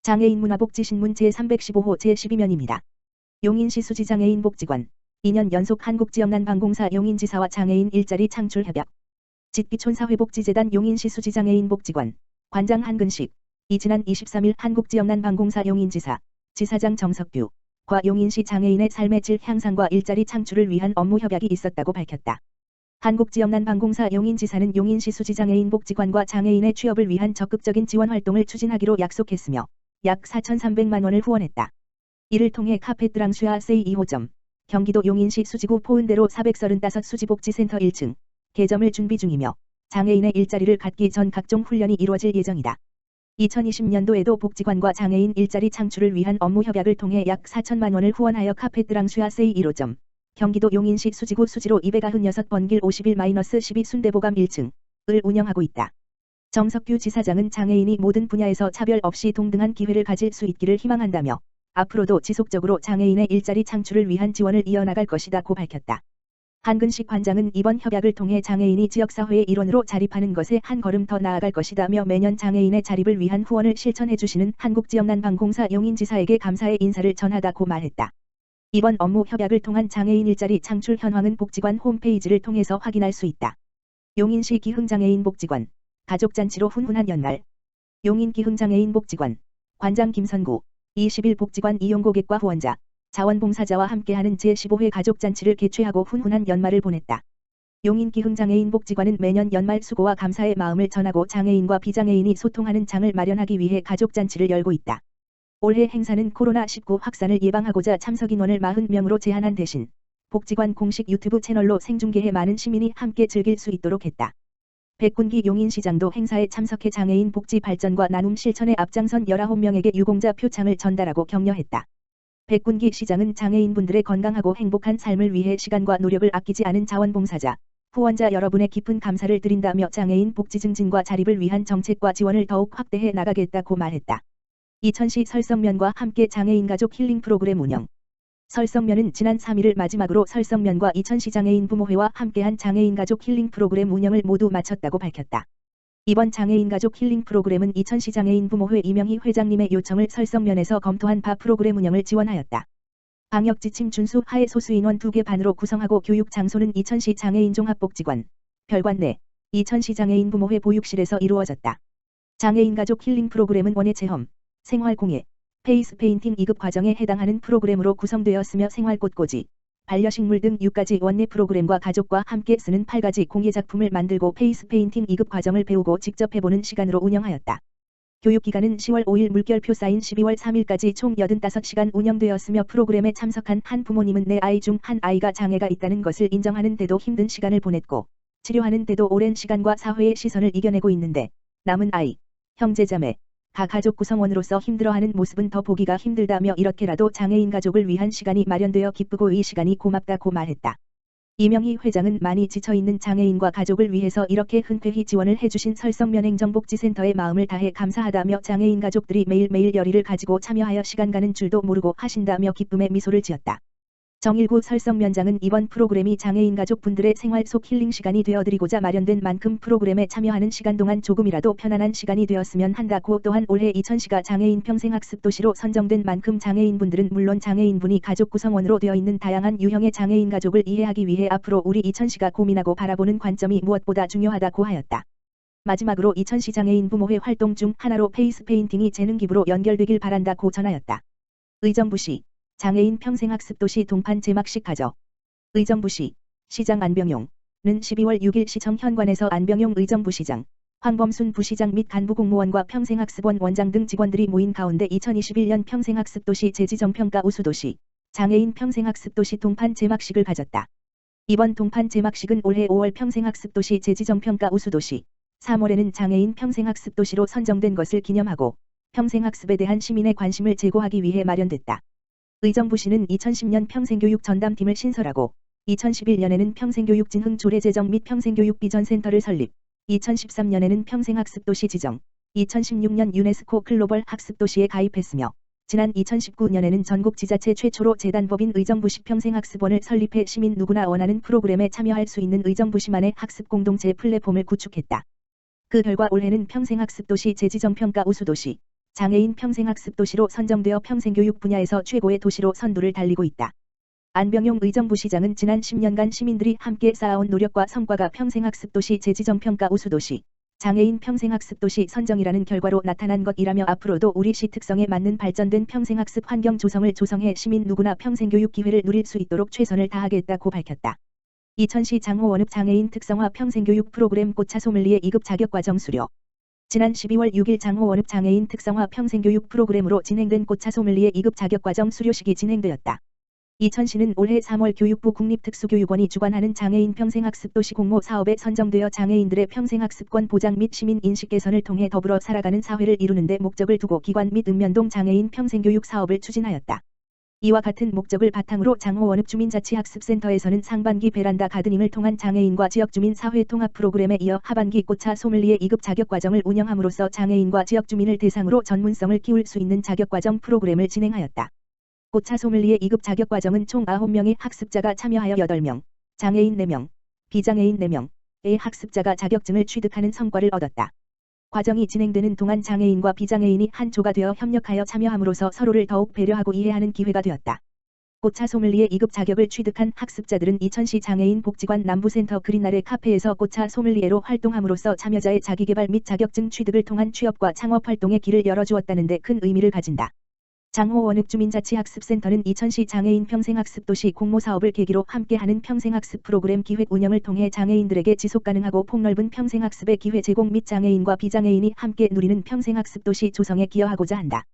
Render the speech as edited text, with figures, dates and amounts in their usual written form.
장애인 문화복지신문 제315호 제12면입니다. 용인시 수지장애인 복지관 2년 연속 한국지역난방공사 용인지사와 장애인 일자리 창출 협약. 짓기촌사회복지재단 용인시 수지장애인 복지관 관장 한근식 지난 23일 한국지역난방공사 용인지사, 지사장 정석규과 용인시 장애인의 삶의 질 향상과 일자리 창출을 위한 업무 협약이 있었다고 밝혔다. 한국지역난방공사 용인지사는 용인시 수지장애인 복지관과 장애인의 취업을 위한 적극적인 지원 활동을 추진하기로 약속했으며 약 4,300만 원을 후원했다. 이를 통해 카페트랑슈아 세이 2호점, 경기도 용인시 수지구 포은대로 435 수지복지센터 1층 개점을 준비 중이며 장애인의 일자리를 갖기 전 각종 훈련이 이루어질 예정이다. 2020년도에도 복지관과 장애인 일자리 창출을 위한 업무 협약을 통해 약 4천만 원을 후원하여 카페트랑슈아 세이 1호점, 경기도 용인시 수지구 수지로 296번 길 51-12 순대보감 1층을 운영하고 있다. 정석규 지사장은 장애인이 모든 분야에서 차별 없이 동등한 기회를 가질 수 있기를 희망한다며 앞으로도 지속적으로 장애인의 일자리 창출을 위한 지원을 이어나갈 것이다고 밝혔다. 한근식 관장은 이번 협약을 통해 장애인이 지역사회의 일원으로 자립하는 것에 한 걸음 더 나아갈 것이다며 매년 장애인의 자립을 위한 후원을 실천해주시는 한국지역난방공사 용인지사에게 감사의 인사를 전하다고 말했다. 이번 업무 협약을 통한 장애인 일자리 창출 현황은 복지관 홈페이지를 통해서 확인할 수 있다. 용인시 기흥장애인 복지관 가족잔치로 훈훈한 연말. 용인 기흥장애인 복지관 관장 김선구 20일 복지관 이용고객과 후원자, 자원봉사자와 함께하는 제15회 가족잔치를 개최하고 훈훈한 연말을 보냈다. 용인 기흥장애인 복지관은 매년 연말 수고와 감사의 마음을 전하고 장애인과 비장애인이 소통하는 장을 마련하기 위해 가족잔치를 열고 있다. 올해 행사는 코로나19 확산을 예방하고자 참석 인원을 40명으로 제한한 대신 복지관 공식 유튜브 채널로 생중계해 많은 시민이 함께 즐길 수 있도록 했다. 백군기 용인시장도 행사에 참석해 장애인 복지 발전과 나눔 실천에 앞장선 19명에게 유공자 표창을 전달하고 격려했다. 백군기 시장은 장애인분들의 건강하고 행복한 삶을 위해 시간과 노력을 아끼지 않은 자원봉사자, 후원자 여러분의 깊은 감사를 드린다며 장애인 복지 증진과 자립을 위한 정책과 지원을 더욱 확대해 나가겠다고 말했다. 이천시 설성면과 함께 장애인 가족 힐링 프로그램 운영. 설성면은 지난 3일을 마지막으로 설성면과 이천시 장애인 부모회와 함께한 장애인 가족 힐링 프로그램 운영을 모두 마쳤다고 밝혔다. 이번 장애인 가족 힐링 프로그램은 이천시 장애인 부모회 이명희 회장님의 요청을 설성면에서 검토한 바 프로그램 운영을 지원하였다. 방역지침 준수 하에 소수인원 2개 반으로 구성하고 교육 장소는 이천시 장애인 종합복지관, 별관 내, 이천시 장애인 부모회 보육실에서 이루어졌다. 장애인 가족 힐링 프로그램은 원예 체험, 생활공예, 페이스 페인팅 2급 과정에 해당하는 프로그램으로 구성되었으며 생활꽃꽂이, 반려식물 등 6가지 원예 프로그램과 가족과 함께 쓰는 8가지 공예 작품을 만들고 페이스 페인팅 2급 과정을 배우고 직접 해보는 시간으로 운영하였다. 교육기간은 10월 5일 물결표 쌓인 12월 3일까지 총 85시간 운영되었으며 프로그램에 참석한 한 부모님은 내 아이 중 한 아이가 장애가 있다는 것을 인정하는데도 힘든 시간을 보냈고 치료하는데도 오랜 시간과 사회의 시선을 이겨내고 있는데 남은 아이, 형제자매, 가족 구성원으로서 힘들어하는 모습은 더 보기가 힘들다며 이렇게라도 장애인 가족을 위한 시간이 마련되어 기쁘고 이 시간이 고맙다고 말했다. 이명희 회장은 많이 지쳐있는 장애인과 가족을 위해서 이렇게 흔쾌히 지원을 해주신 설성면 행정복지센터의 마음을 다해 감사하다며 장애인 가족들이 매일매일 열의를 가지고 참여하여 시간 가는 줄도 모르고 하신다며 기쁨의 미소를 지었다. 정일구 설성면장은 이번 프로그램이 장애인 가족분들의 생활 속 힐링 시간이 되어드리고자 마련된 만큼 프로그램에 참여하는 시간 동안 조금이라도 편안한 시간이 되었으면 한다고 또한 올해 이천시가 장애인 평생학습도시로 선정된 만큼 장애인분들은 물론 장애인분이 가족 구성원으로 되어 있는 다양한 유형의 장애인 가족을 이해하기 위해 앞으로 우리 이천시가 고민하고 바라보는 관점이 무엇보다 중요하다고 하였다. 마지막으로 이천시 장애인 부모회 활동 중 하나로 페이스 페인팅이 재능기부로 연결되길 바란다고 전하였다. 의정부시 장애인 평생학습도시 동판 제막식 가져. 의정부시 시장 안병용은 12월 6일 시청 현관에서 안병용 의정부시장, 황범순 부시장 및 간부 공무원과 평생학습원 원장 등 직원들이 모인 가운데 2021년 평생학습도시 재지정평가 우수도시, 장애인 평생학습도시 동판 제막식을 가졌다. 이번 동판 제막식은 올해 5월 평생학습도시 재지정평가 우수도시, 3월에는 장애인 평생학습도시로 선정된 것을 기념하고 평생학습에 대한 시민의 관심을 제고하기 위해 마련됐다. 의정부시는 2010년 평생교육 전담팀을 신설하고 2011년에는 평생교육 진흥 조례 제정 및 평생교육 비전센터를 설립, 2013년에는 평생학습도시 지정, 2016년 유네스코 글로벌 학습도시에 가입했으며 지난 2019년에는 전국 지자체 최초로 재단법인 의정부시 평생학습원을 설립해 시민 누구나 원하는 프로그램에 참여할 수 있는 의정부시만의 학습 공동체 플랫폼을 구축했다. 그 결과 올해는 평생학습도시 재지정평가 우수도시, 장애인 평생학습 도시로 선정되어 평생교육 분야에서 최고의 도시로 선두를 달리고 있다. 안병용 의정부시장은 지난 10년간 시민들이 함께 쌓아온 노력과 성과가 평생학습도시 재지정평가 우수도시, 장애인 평생학습도시 선정이라는 결과로 나타난 것이라며 앞으로도 우리 시 특성에 맞는 발전된 평생학습 환경 조성을 조성해 시민 누구나 평생교육 기회를 누릴 수 있도록 최선을 다하겠다고 밝혔다. 이천시 장호원읍 장애인 특성화 평생교육 프로그램 꽃차 소믈리에 2급 자격과정 수료. 지난 12월 6일 장호원읍 장애인 특성화 평생교육 프로그램으로 진행된 꽃차 소믈리에 2급 자격과정 수료식이 진행되었다. 이천시는 올해 3월 교육부 국립특수교육원이 주관하는 장애인 평생학습도시 공모 사업에 선정되어 장애인들의 평생학습권 보장 및 시민 인식 개선을 통해 더불어 살아가는 사회를 이루는 데 목적을 두고 기관 및 읍면동 장애인 평생교육 사업을 추진하였다. 이와 같은 목적을 바탕으로 장호원읍 주민자치학습센터에서는 상반기 베란다 가드닝을 통한 장애인과 지역주민 사회통합 프로그램에 이어 하반기 꽃차 소믈리에 2급 자격과정을 운영함으로써 장애인과 지역주민을 대상으로 전문성을 키울 수 있는 자격과정 프로그램을 진행하였다. 꽃차 소믈리에 2급 자격과정은 총 9명의 학습자가 참여하여 8명, 장애인 4명, 비장애인 4명의 학습자가 자격증을 취득하는 성과를 얻었다. 과정이 진행되는 동안 장애인과 비장애인이 한 조가 되어 협력하여 참여함으로써 서로를 더욱 배려하고 이해하는 기회가 되었다. 꽃차 소믈리에 2급 자격을 취득한 학습자들은 이천시 장애인 복지관 남부센터 그린아래 카페에서 꽃차 소믈리에로 활동함으로써 참여자의 자기개발 및 자격증 취득을 통한 취업과 창업 활동의 길을 열어주었다는 데 큰 의미를 가진다. 장호원읍 주민자치학습센터는 이천시 장애인 평생학습도시 공모사업을 계기로 함께하는 평생학습 프로그램 기획 운영을 통해 장애인들에게 지속가능하고 폭넓은 평생학습의 기회 제공 및 장애인과 비장애인이 함께 누리는 평생학습도시 조성에 기여하고자 한다.